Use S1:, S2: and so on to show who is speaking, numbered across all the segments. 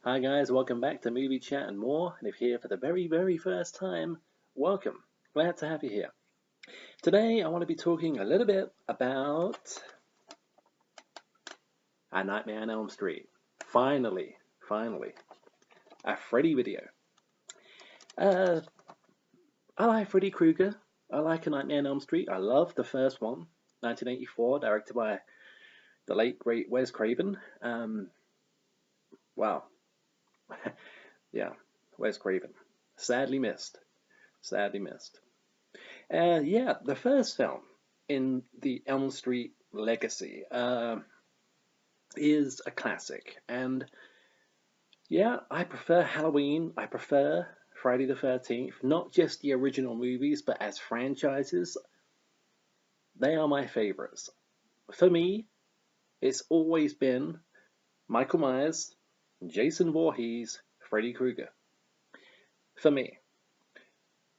S1: Hi guys, welcome back to Movie Chat and More, and if you're here for the very first time, welcome. Glad to have you here. Today I want to be talking a little bit about A Nightmare on Elm Street. Finally, a Freddy video. I like Freddy Krueger. I like A Nightmare on Elm Street. I love the first one, 1984, directed by the late great Wes Craven. Wow. Yeah, Wes Craven. Sadly missed. Yeah, the first film in the Elm Street legacy is a classic. And yeah, I prefer Halloween. I prefer Friday the 13th. Not just the original movies, but as franchises. They are my favorites. For me, it's always been Michael Myers, Jason Voorhees, Freddy Krueger. For me.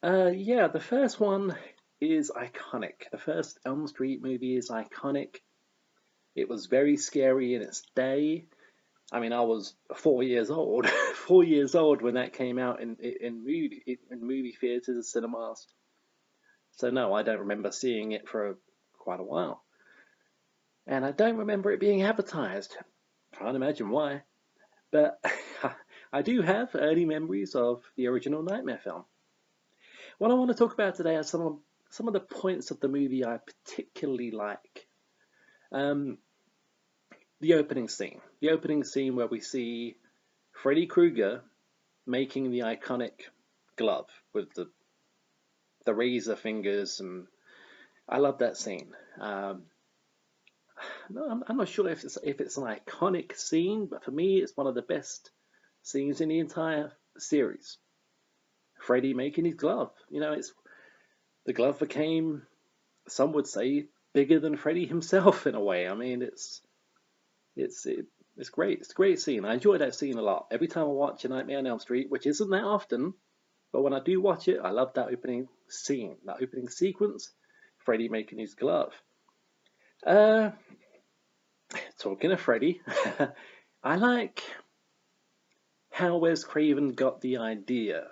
S1: Yeah, the first one is iconic. The first Elm Street movie is iconic. It was very scary in its day. I mean, I was 4 years old, 4 years old when that came out in movie theaters, cinemas. So no, I don't remember seeing it for quite a while. And I don't remember it being advertised. Can't imagine why. But I do have early memories of the original Nightmare film. What I want to talk about today are some of the points of the movie I particularly like. The opening scene where we see Freddy Krueger making the iconic glove with the razor fingers, and I love that scene. No, I'm not sure if it's an iconic scene, but for me, it's one of the best scenes in the entire series. Freddy making his glove. You know, the glove became, some would say, bigger than Freddy himself in a way. I mean, it's great. It's a great scene. I enjoy that scene a lot. Every time I watch A Nightmare on Elm Street, which isn't that often, but when I do watch it, I love that opening scene, that opening sequence, Freddy making his glove. Talking of Freddy, I like how Wes Craven got the idea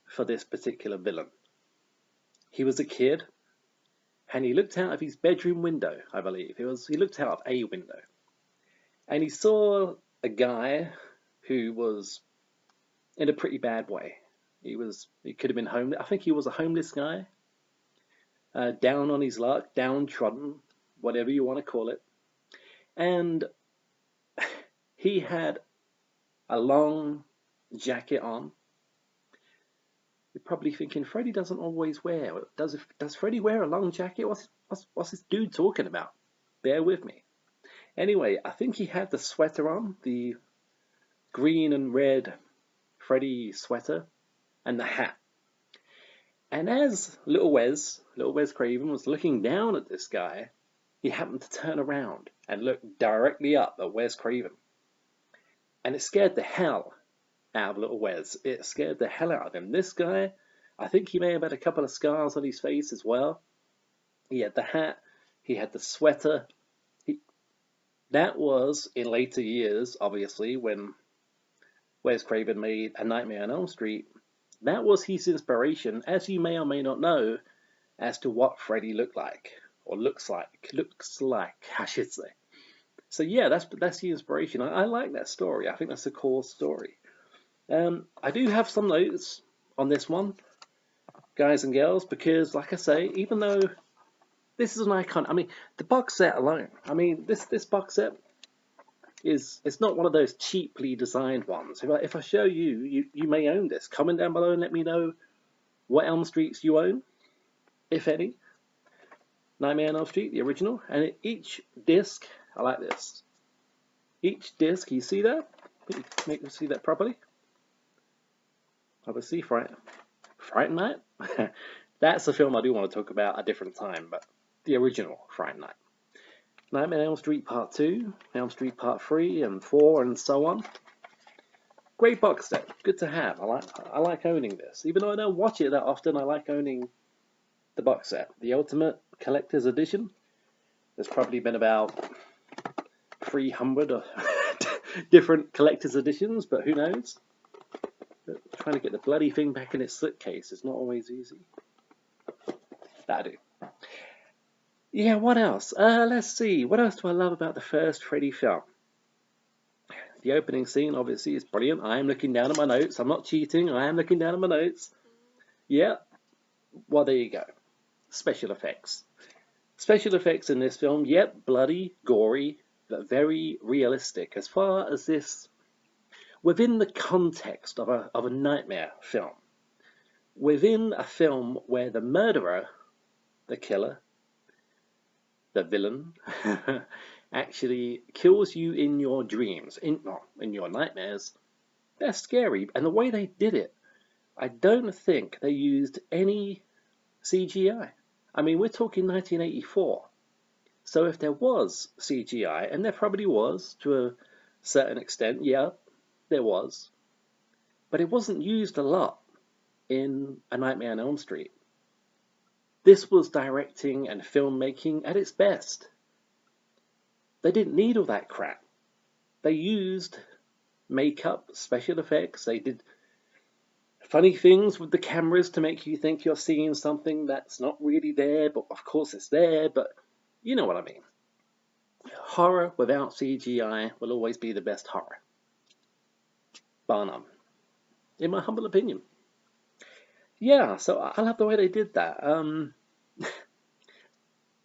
S1: for this particular villain. He was a kid, and he looked out of his bedroom window, I believe. He looked out of a window, and he saw a guy who was in a pretty bad way. He could have been homeless. I think he was a homeless guy, down on his luck, downtrodden, whatever you want to call it. And he had a long jacket on. You're probably thinking, Freddy doesn't always wear. Does Freddy wear a long jacket? What's this dude talking about? Bear with me. Anyway, I think he had the sweater on, the green and red Freddy sweater, and the hat. And as little Wes Craven was looking down at this guy, he happened to turn around and look directly up at Wes Craven. And it scared the hell out of little Wes. It scared the hell out of him. This guy, I think he may have had a couple of scars on his face as well. He had the hat, he had the sweater. That was in later years, obviously, when Wes Craven made A Nightmare on Elm Street. That was his inspiration, as you may or may not know, as to what Freddy looked like, or looks like, I should say. So yeah, that's the inspiration. I like that story. I think that's a cool story. I do have some notes on this one, guys and girls, because like I say, even though this is an icon, I mean, the box set alone, I mean, this box set it's not one of those cheaply designed ones. If I show you, you may own this. Comment down below and let me know what Elm Streets you own, if any. Nightmare on Elm Street, the original, and each disc, I like this. Each disc, you see that? Make you see that properly. Obviously, Fright Night. That's a film I do want to talk about a different time, but the original Fright Night. Nightmare on Elm Street Part 2, Elm Street Part 3 and 4 and so on. Great box set, good to have. I like owning this. Even though I don't watch it that often, I like owning the box set. The Ultimate Collector's Edition. There's probably been about 300 or different collector's editions, but who knows? But trying to get the bloody thing back in its slipcase is not always easy. That'll do. Yeah, what else? Let's see. What else do I love about the first Freddy film? The opening scene, obviously, is brilliant. I am looking down at my notes. I'm not cheating. I am looking down at my notes. Yeah. Well, there you go. Special effects. Special effects in this film, yep, bloody, gory, but very realistic. As far as this, within the context of a nightmare film, within a film where the murderer, the killer, the villain, actually kills you in your dreams, in your nightmares, that's scary. And the way they did it, I don't think they used any CGI. I mean, we're talking 1984. So if there was CGI, and there probably was to a certain extent, yeah, there was. But it wasn't used a lot in A Nightmare on Elm Street. This was directing and filmmaking at its best. They didn't need all that crap. They used makeup, special effects, they did funny things with the cameras to make you think you're seeing something that's not really there, but of course it's there, but you know what I mean. Horror without CGI will always be the best horror. Bar none. In my humble opinion. Yeah, so I love the way they did that.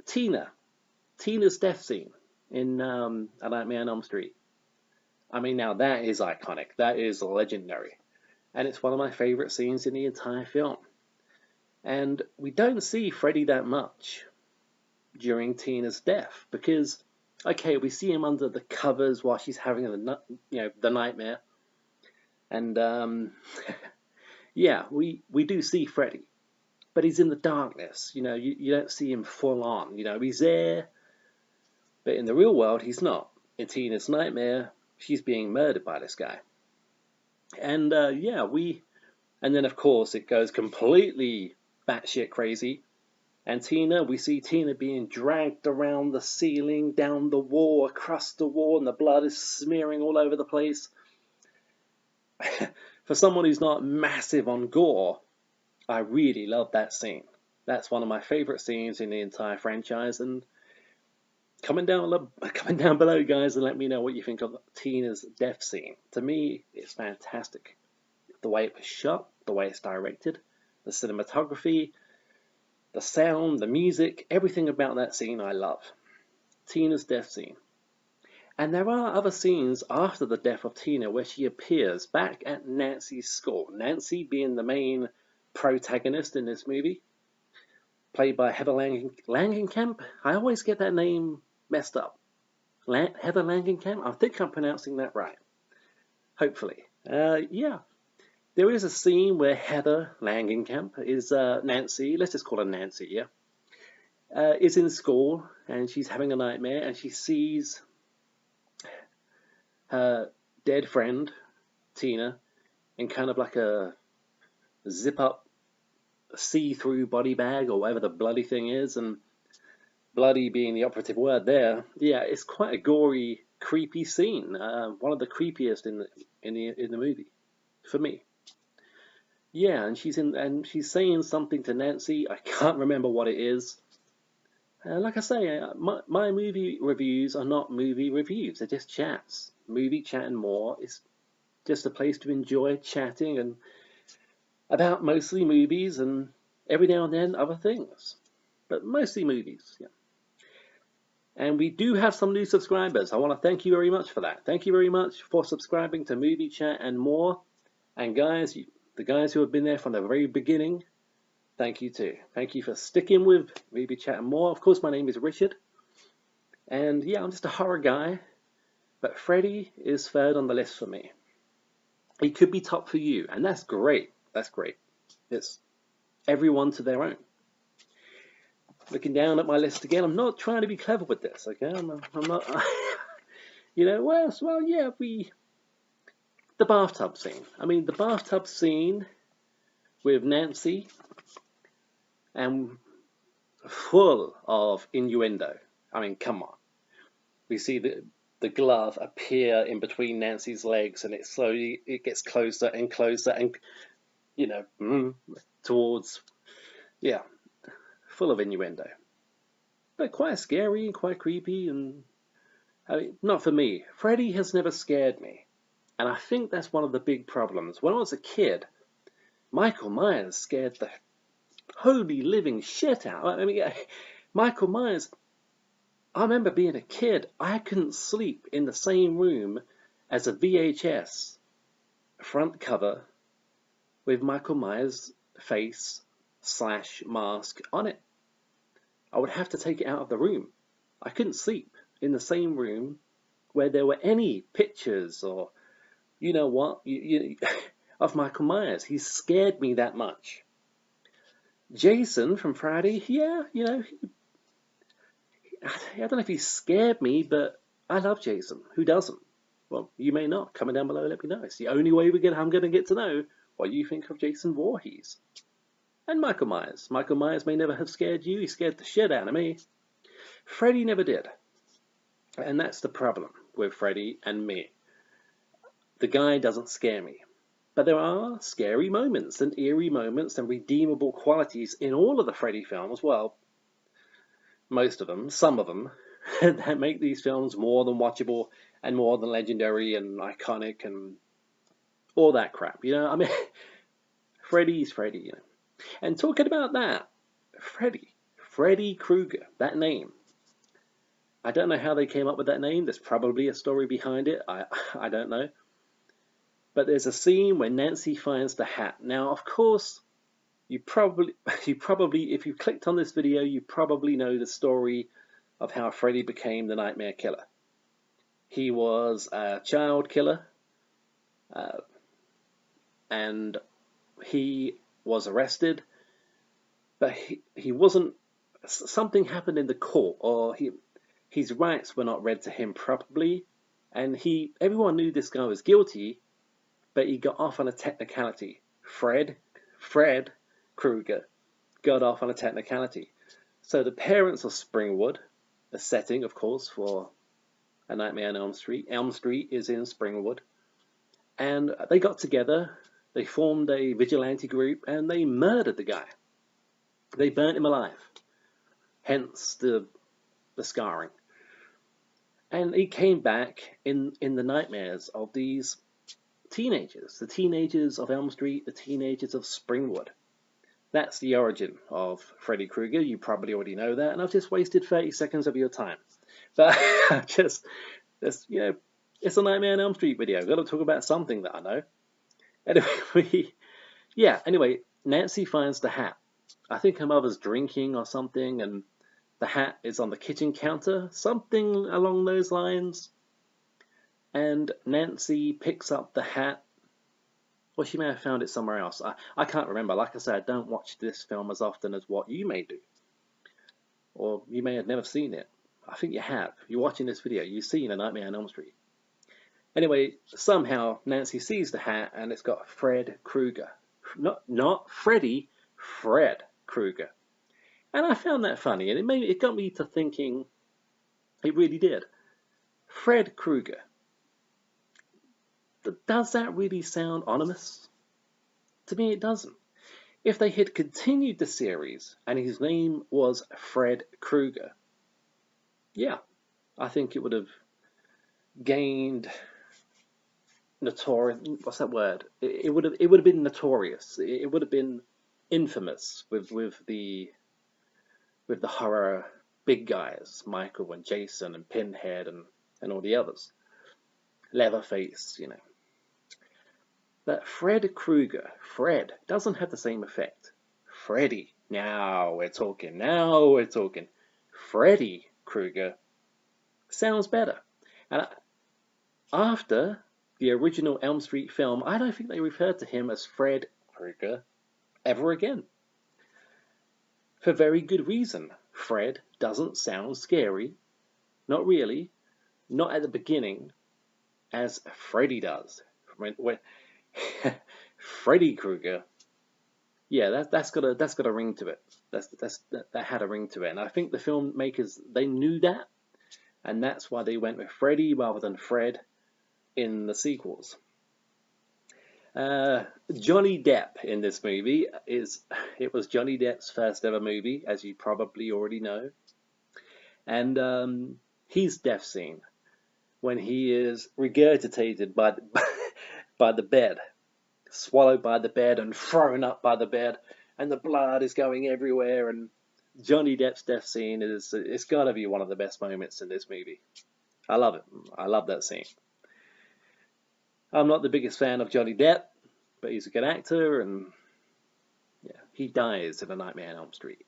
S1: Tina's death scene in A Nightmare on Elm Street. I mean, now that is iconic. That is legendary. And it's one of my favorite scenes in the entire film. And we don't see Freddy that much during Tina's death because, okay, we see him under the covers while she's having the nightmare. And yeah, we do see Freddy, but he's in the darkness. You don't see him full on. He's there, but in the real world, he's not. In Tina's nightmare, she's being murdered by this guy. And yeah, and then of course it goes completely batshit crazy. And we see Tina being dragged around the ceiling, down the wall, across the wall, and the blood is smearing all over the place. For someone who's not massive on gore, I really love that scene. That's one of my favorite scenes in the entire franchise. And comment down below, guys, and let me know what you think of Tina's death scene. To me, it's fantastic. The way it was shot, the way it's directed, the cinematography, the sound, the music, everything about that scene I love. Tina's death scene. And there are other scenes after the death of Tina where she appears back at Nancy's school. Nancy being the main protagonist in this movie, played by Heather Langenkamp. I always get that name messed up. Heather Langenkamp? I think I'm pronouncing that right. Hopefully. Yeah. There is a scene where Heather Langenkamp is Nancy, let's just call her Nancy, yeah? Is in school and she's having a nightmare and she sees her dead friend, Tina, in kind of like a zip-up see-through body bag or whatever the bloody thing is, and bloody being the operative word there. Yeah, it's quite a gory, creepy scene. One of the creepiest in the movie, for me. Yeah, and she's saying something to Nancy. I can't remember what it is. Like I say, my movie reviews are not movie reviews. They're just chats. Movie Chat and More is just a place to enjoy chatting and about mostly movies and every now and then other things. But mostly movies, yeah. And we do have some new subscribers. I want to thank you very much for that. Thank you very much for subscribing to Movie Chat and More. And guys, the guys who have been there from the very beginning, thank you too. Thank you for sticking with Movie Chat and More. Of course, my name is Richard. And yeah, I'm just a horror guy. But Freddy is third on the list for me. He could be top for you. And that's great. That's great. It's everyone to their own. Looking down at my list again, I'm not trying to be clever with this, okay? I'm not, well, yeah, the bathtub scene. I mean, the bathtub scene with Nancy and full of innuendo. I mean, come on. We see the glove appear in between Nancy's legs, and it gets closer and closer, and towards, yeah, full of innuendo, but quite scary and quite creepy. And I mean, not for me. Freddy has never scared me, and I think that's one of the big problems. When I was a kid, Michael Myers scared the holy living shit out. I mean, Michael Myers. I remember being a kid, I couldn't sleep in the same room as a VHS front cover with Michael Myers' face / mask on it. I would have to take it out of the room. I couldn't sleep in the same room where there were any pictures or, of Michael Myers. He scared me that much. Jason from Friday, yeah, I don't know if he scared me, but I love Jason. Who doesn't? Well, you may not. Comment down below, let me know. It's the only way I'm going to get to know what you think of Jason Voorhees. And Michael Myers. Michael Myers may never have scared you. He scared the shit out of me. Freddy never did. And that's the problem with Freddy and me. The guy doesn't scare me. But there are scary moments and eerie moments and redeemable qualities in all of the Freddy films. Well, most of them, some of them, that make these films more than watchable and more than legendary and iconic and all that crap. I mean, Freddy's Freddy, And talking about that, Freddy Krueger, that name. I don't know how they came up with that name. There's probably a story behind it. I don't know. But there's a scene where Nancy finds the hat. Now, of course, you probably, if you clicked on this video, you probably know the story of how Freddy became the Nightmare Killer. He was a child killer, and he was arrested, but he wasn't. Something happened in the court, or his rights were not read to him properly, and everyone knew this guy was guilty, but he got off on a technicality. Fred Krueger got off on a technicality. So the parents of Springwood, a setting, of course, for A Nightmare on Elm Street. Elm Street is in Springwood. And they got together, they formed a vigilante group, and they murdered the guy. They burnt him alive. Hence the scarring. And he came back in the nightmares of these teenagers. The teenagers of Elm Street, the teenagers of Springwood. That's the origin of Freddy Krueger. You probably already know that, and I've just wasted 30 seconds of your time. But it's a Nightmare on Elm Street video. I've got to talk about something that I know. Anyway, Nancy finds the hat. I think her mother's drinking or something, and the hat is on the kitchen counter, something along those lines. And Nancy picks up the hat. Well, she may have found it somewhere else. I can't remember. Like I said, I don't watch this film as often as what you may do. Or you may have never seen it. I think you have. You're watching this video. You've seen A Nightmare on Elm Street. Anyway, somehow Nancy sees the hat and it's got Fred Krueger. Not Freddy, Fred Krueger. And I found that funny, and it got me to thinking, it really did. Fred Krueger. Does that really sound ominous? To me, it doesn't. If they had continued the series and his name was Fred Krueger, yeah, I think it would have gained notorious. What's that word? It would have been notorious. It would have been infamous with the horror big guys, Michael and Jason and Pinhead and all the others. Leatherface, But Fred Krueger, Fred, doesn't have the same effect. Freddy, now we're talking. Freddy Krueger sounds better. And after the original Elm Street film, I don't think they referred to him as Fred Krueger ever again. For very good reason. Fred doesn't sound scary. Not really. Not at the beginning, as Freddy does. When Freddy Krueger, yeah, that's got a ring to it. That had a ring to it, and I think the filmmakers, they knew that, and that's why they went with Freddy rather than Fred in the sequels. Johnny Depp in this movie it was Johnny Depp's first ever movie, as you probably already know, and his death scene when he is regurgitated by by the bed, swallowed by the bed and thrown up by the bed, and the blood is going everywhere. And Johnny Depp's death scene it's got to be one of the best moments in this movie. I love it. I love that scene. I'm not the biggest fan of Johnny Depp, but he's a good actor, and yeah, he dies in A Nightmare on Elm Street.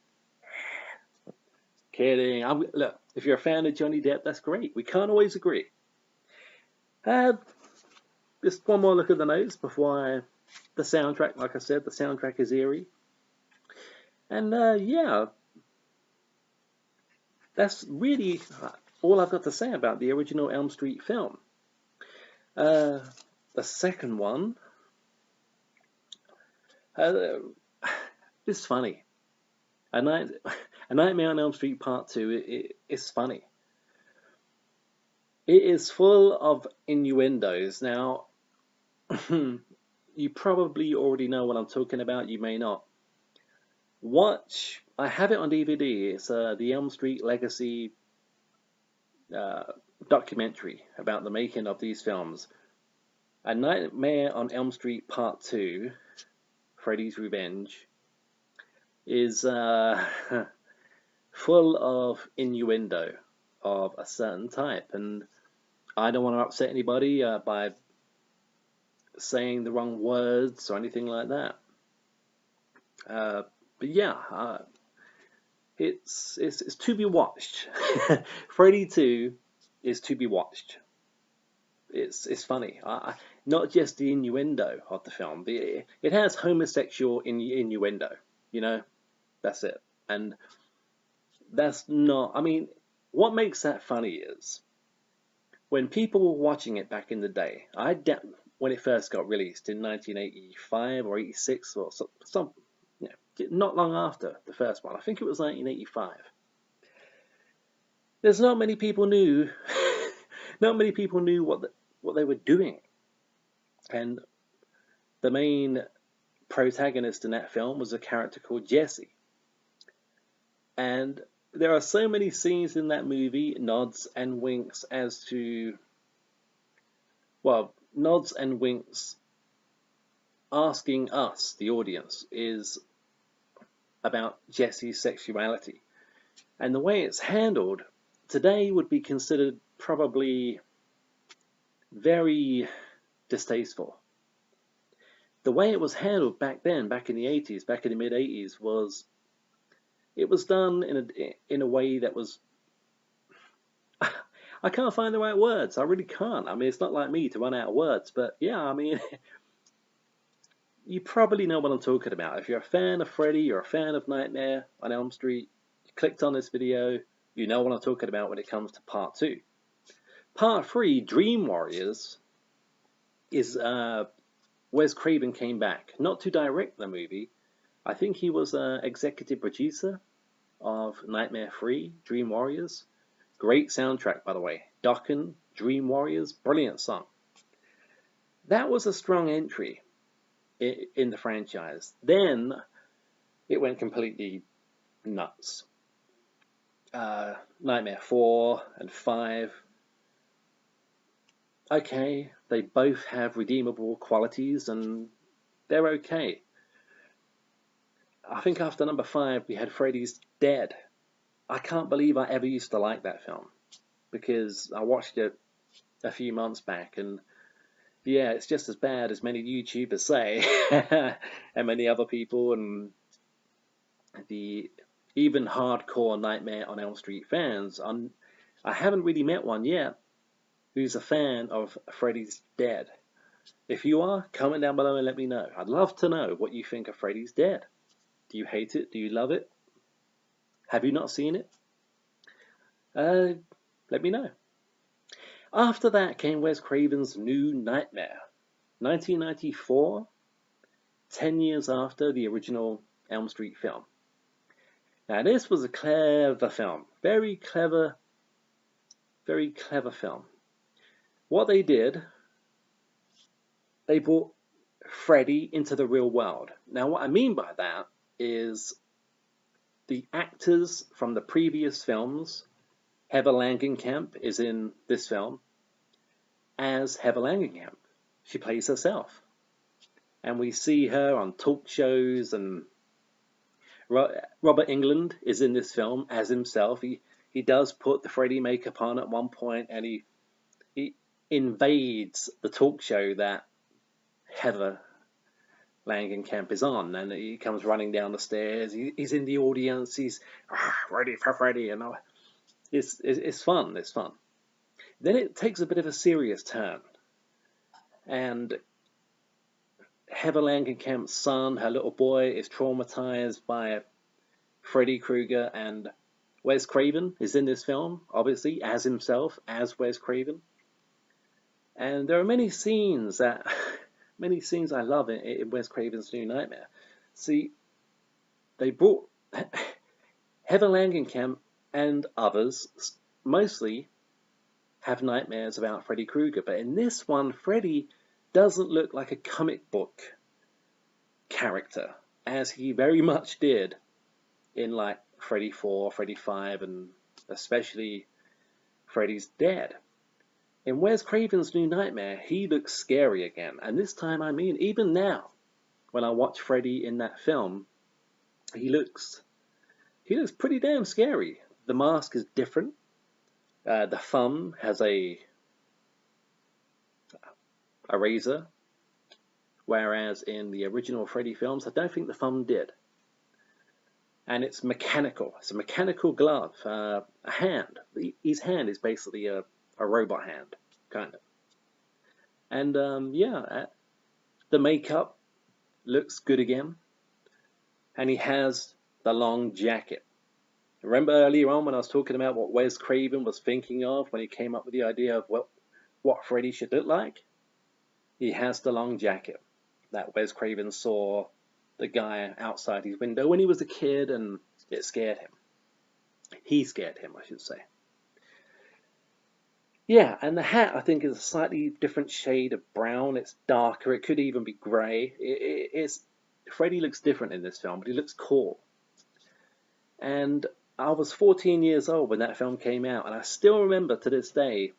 S1: Kidding. Look, if you're a fan of Johnny Depp, that's great. We can't always agree. Just one more look at the notes before the soundtrack. Like I said, the soundtrack is eerie. And yeah, that's really all I've got to say about the original Elm Street film. The second one, it's funny. A Nightmare on Elm Street Part 2 is funny. It is full of innuendos. Now, you probably already know what I'm talking about. You may not. I have it on DVD. It's the Elm Street Legacy documentary about the making of these films. A Nightmare on Elm Street Part 2, Freddy's Revenge, is full of innuendo of a certain type, and I don't want to upset anybody by saying the wrong words or anything like that. But yeah, it's to be watched. Freddy 2 is to be watched. It's funny. Not just the innuendo of the film. It has homosexual innuendo. You know, that's it. And that's not. I mean, what makes that funny is when people were watching it back in the day. When it first got released in 1985 or 86 or some not long after the first one. I think it was 1985. There's not many people knew. Not many people knew what they were doing, and the main protagonist in that film was a character called Jesse. And there are so many scenes in that movie, nods and winks asking us, the audience, is about Jesse's sexuality. And the way it's handled today would be considered probably very distasteful. The way it was handled back then, back in the 80s, back in the mid-80s, was done in a way that was I can't find the right words. I really can't. I mean, it's not like me to run out of words, but yeah, I mean, you probably know what I'm talking about. If you're a fan of Freddy, you're a fan of Nightmare on Elm Street, you clicked on this video, you know what I'm talking about when it comes to Part 2. Part 3, Dream Warriors, is Wes Craven came back, not to direct the movie. I think he was an executive producer of Nightmare 3, Dream Warriors. Great soundtrack, by the way. Dokken, Dream Warriors, brilliant song. That was a strong entry in the franchise. Then it went completely nuts. Nightmare 4 and 5. Okay, they both have redeemable qualities and they're okay. I think after number 5 we had Freddy's Dead. I can't believe I ever used to like that film, because I watched it a few months back, and yeah, it's just as bad as many YouTubers say, and many other people, and the even hardcore Nightmare on Elm Street fans. I haven't really met one yet who's a fan of Freddy's Dead. If you are, comment down below and let me know. I'd love to know what you think of Freddy's Dead. Do you hate it? Do you love it? Have you not seen it? Let me know. After that came Wes Craven's New Nightmare, 1994, 10 years after the original Elm Street film. Now this was a clever film, very clever very clever film. What they did, they brought Freddy into the real world. Now, what I mean by that is the actors from the previous films, Heather Langenkamp is in this film as Heather Langenkamp. She plays herself. And we see her on talk shows, and Robert Englund is in this film as himself. He does put the Freddy makeup on at one point, and he invades the talk show that Heather Langenkamp is on, and he comes running down the stairs. He's in the audience. He's ready for Freddy, and it's fun. It's fun. Then it takes a bit of a serious turn, and Heather Langenkamp's son, her little boy, is traumatized by Freddy Krueger, and Wes Craven is in this film, obviously, as himself, as Wes Craven. And there are many scenes I love in Wes Craven's New Nightmare. See, they brought Heather Langenkamp and others mostly have nightmares about Freddy Krueger, but in this one, Freddy doesn't look like a comic book character, as he very much did in like Freddy 4, Freddy 5, and especially Freddy's Dead. In Wes Craven's New Nightmare, he looks scary again, and this time I mean, even now, when I watch Freddy in that film, he looks pretty damn scary. The mask is different. The thumb has a razor, whereas in the original Freddy films, I don't think the thumb did. And it's mechanical. It's a mechanical glove, a hand. His hand is basically a robot hand, kind of. And yeah, the makeup looks good again. And he has the long jacket. Remember earlier on when I was talking about what Wes Craven was thinking of when he came up with the idea of what Freddy should look like? He has the long jacket that Wes Craven saw the guy outside his window when he was a kid, and it scared him. He scared him, I should say. Yeah, and the hat, I think, is a slightly different shade of brown. It's darker. It could even be grey. Freddy looks different in this film, but he looks cool. And I was 14 years old when that film came out, and I still remember to this day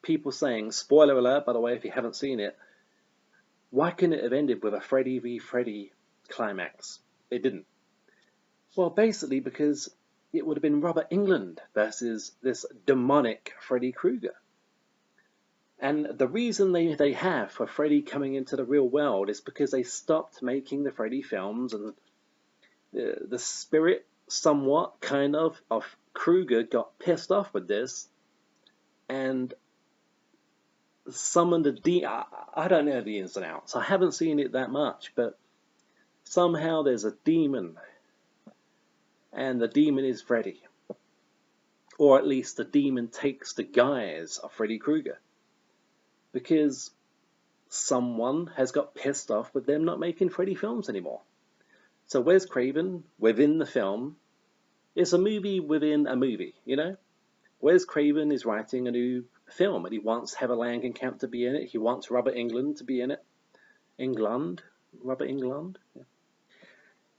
S1: people saying, spoiler alert, by the way, if you haven't seen it, why couldn't it have ended with a Freddy v Freddy climax? It didn't. Well, basically because it would have been Robert Englund versus this demonic Freddy Krueger. And the reason they have for Freddy coming into the real world is because they stopped making the Freddy films, and the spirit, somewhat, kind of Krueger got pissed off with this and summoned a demon. I don't know the ins and outs. I haven't seen it that much, but somehow there's a demon, and the demon is Freddy. Or at least the demon takes the guise of Freddy Krueger, because someone has got pissed off with them not making Freddy films anymore. So Wes Craven, within the film, is a movie within a movie, you know? Wes Craven is writing a new film, and he wants Heather Langenkamp to be in it. He wants Robert Englund to be in it. Robert Englund? Yeah.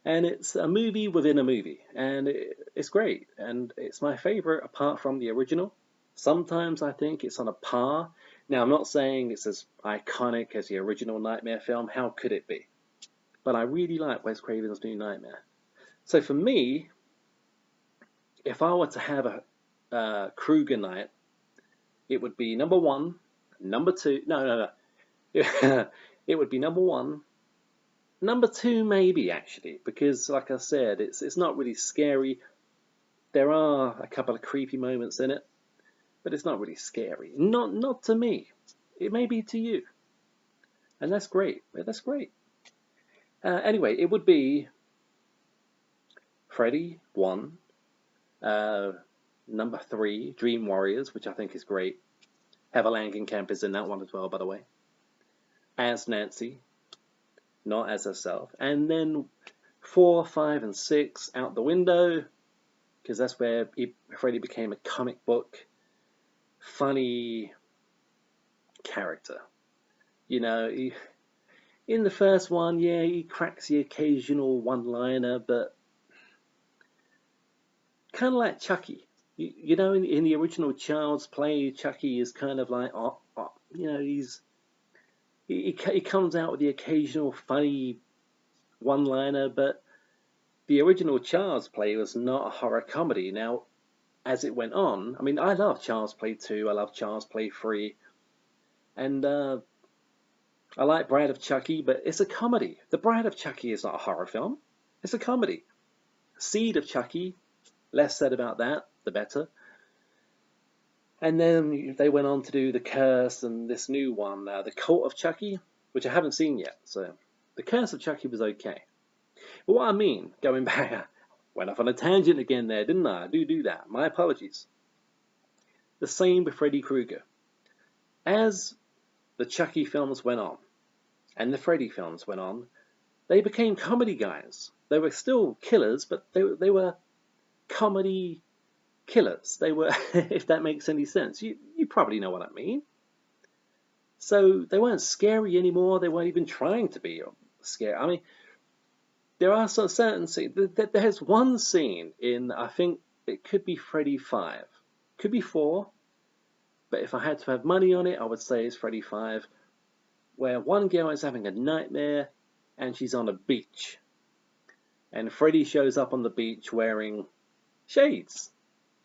S1: And it's a movie within a movie, and it's great, and it's my favorite apart from the original. Sometimes I think it's on a par. Now, I'm not saying it's as iconic as the original Nightmare film. How could it be? But I really like Wes Craven's New Nightmare. So for me, if I were to have a Krueger night, it would be number one, number two. No. It would be number one. Number two, maybe, actually, because, like I said, it's not really scary. There are a couple of creepy moments in it, but it's not really scary. Not to me. It may be to you. And that's great. That's great. Anyway, it would be Freddy 1, number 3, Dream Warriors, which I think is great. Heather Langenkamp is in that one as well, by the way. As Nancy, not as herself. And then 4, 5, and 6 out the window, because that's where Freddy became a comic book funny character. You know, in the first one, yeah, he cracks the occasional one-liner, but kind of like Chucky. You know, in the original Child's Play, Chucky is kind of like, you know, he comes out with the occasional funny one-liner, but the original Child's Play was not a horror comedy. Now, as it went on, I mean, I love Child's Play 2, I love Child's Play 3, and I like Bride of Chucky, but it's a comedy. The Bride of Chucky is not a horror film. It's a comedy. Seed of Chucky, less said about that, the better. And then they went on to do The Curse and this new one, The Cult of Chucky, which I haven't seen yet. So The Curse of Chucky was okay. But what I mean, going back, went off on a tangent again there, didn't I? I do that. My apologies. The same with Freddy Krueger. As the Chucky films went on, and the Freddy films went on, they became comedy guys. They were still killers, but they were comedy killers. They were, if that makes any sense. You probably know what I mean. So they weren't scary anymore. They weren't even trying to be scary. I mean, there are some certain scenes. There's one scene in, I think it could be Freddy 5. Could be 4. But if I had to have money on it, I would say it's Freddy 5. Where one girl is having a nightmare and she's on a beach. And Freddy shows up on the beach wearing shades.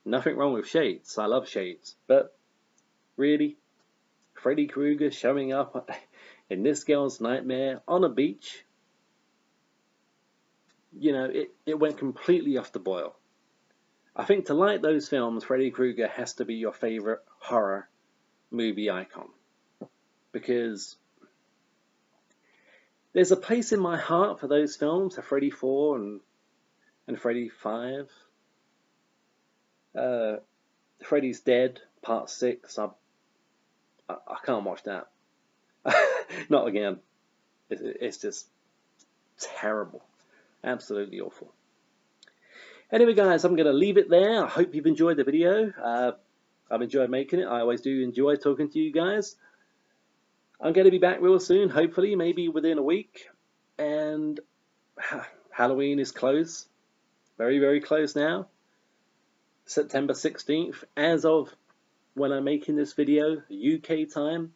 S1: Nothing wrong with shades. I love shades. But really, Freddy Krueger showing up in this girl's nightmare on a beach, you know, it went completely off the boil. I think to like those films, Freddy Krueger has to be your favorite horror movie icon. Because there's a place in my heart for those films, for Freddy 4 and Freddy 5. Freddy's Dead, Part 6. I can't watch that. Not again. It's just terrible. Absolutely awful. Anyway, guys, I'm going to leave it there. I hope you've enjoyed the video. I've enjoyed making it. I always do enjoy talking to you guys. I'm going to be back real soon, hopefully, maybe within a week. And Halloween is close. Very, very close now. September 16th, as of when I'm making this video, UK time.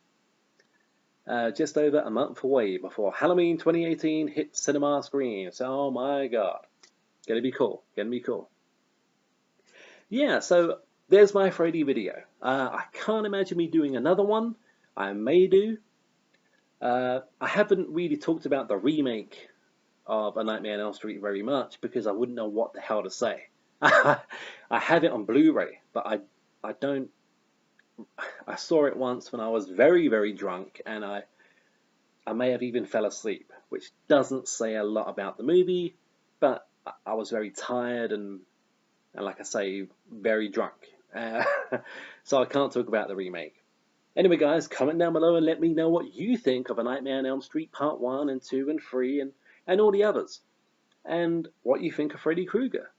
S1: Just over a month away before Halloween 2018 hits cinema screens. Oh my god. Gonna be cool. Gonna be cool. Yeah, so there's my Freddy video. I can't imagine me doing another one. I may do. I haven't really talked about the remake of A Nightmare on Elm Street very much because I wouldn't know what the hell to say. I have it on Blu-ray, but I don't. I saw it once when I was very, very drunk, and I may have even fell asleep, which doesn't say a lot about the movie, but I was very tired and like I say, very drunk. So I can't talk about the remake. Anyway, guys, comment down below and let me know what you think of A Nightmare on Elm Street Part 1 and 2 and 3 and all the others. And what you think of Freddy Krueger.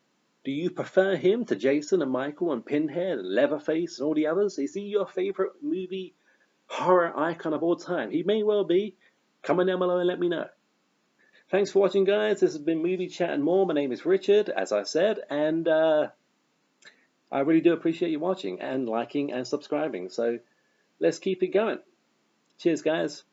S1: Do you prefer him to Jason and Michael and Pinhead and Leatherface and all the others? Is he your favorite movie horror icon of all time? He may well be. Comment down below and let me know. Thanks for watching, guys. This has been Movie Chat and More. My name is Richard, as I said, and I really do appreciate you watching and liking and subscribing. So let's keep it going. Cheers, guys.